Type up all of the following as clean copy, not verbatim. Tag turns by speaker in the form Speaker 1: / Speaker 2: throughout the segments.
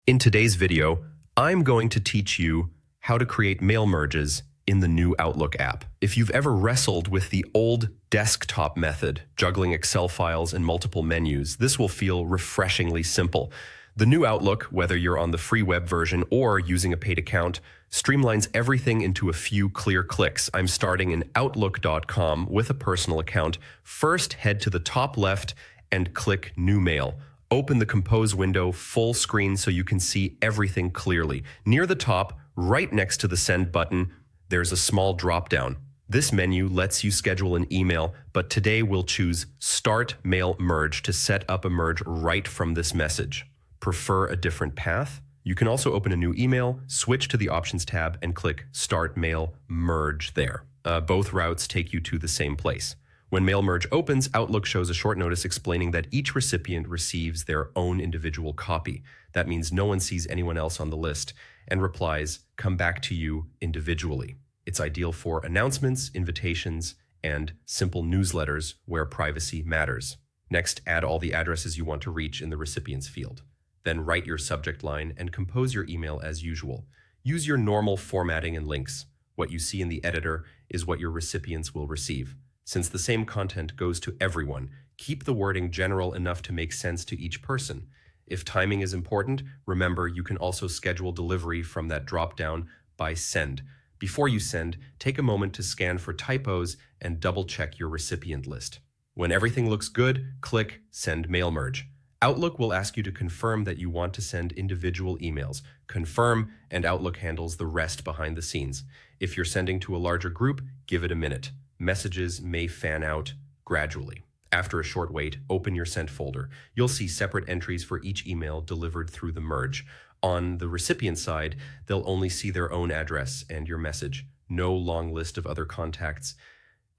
Speaker 1: In today's video, I'm going to teach you how to create mail merges in the new Outlook app. If you've ever wrestled with the old desktop method, juggling Excel files and multiple menus, this will feel refreshingly simple. The new Outlook, whether you're on the free web version or using a paid account, streamlines everything into a few clear clicks. I'm starting in Outlook.com with a personal account. First, head to the top left and click New Mail. Open the Compose window full screen so you can see everything clearly. Near the top, right next to the Send button, there's a small drop-down. This menu lets you schedule an email, but today we'll choose Start Mail Merge to set up a merge right from this message. Prefer a different path? You can also open a new email, switch to the Options tab, and click Start Mail Merge there. Both routes take you to the same place. When Mail Merge opens, Outlook shows a short notice explaining that each recipient receives their own individual copy. That means no one sees anyone else on the list, and replies come back to you individually. It's ideal for announcements, invitations, and simple newsletters where privacy matters. Next, add all the addresses you want to reach in the recipients field. Then write your subject line and compose your email as usual. Use your normal formatting and links. What you see in the editor is what your recipients will receive. Since the same content goes to everyone, keep the wording general enough to make sense to each person. If timing is important, remember you can also schedule delivery from that drop-down by Send. Before you send, take a moment to scan for typos and double-check your recipient list. When everything looks good, click Send Mail Merge. Outlook will ask you to confirm that you want to send individual emails. Confirm, and Outlook handles the rest behind the scenes. If you're sending to a larger group, give it a minute. Messages may fan out gradually. After a short wait, open your sent folder. You'll see separate entries for each email delivered through the merge. On the recipient side, they'll only see their own address and your message. No long list of other contacts,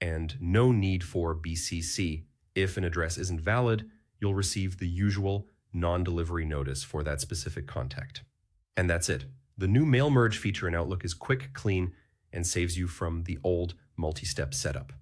Speaker 1: and no need for BCC. If an address isn't valid, you'll receive the usual non-delivery notice for that specific contact. And that's it. The new Mail Merge feature in Outlook is quick, clean, and saves you from the old multi-step setup.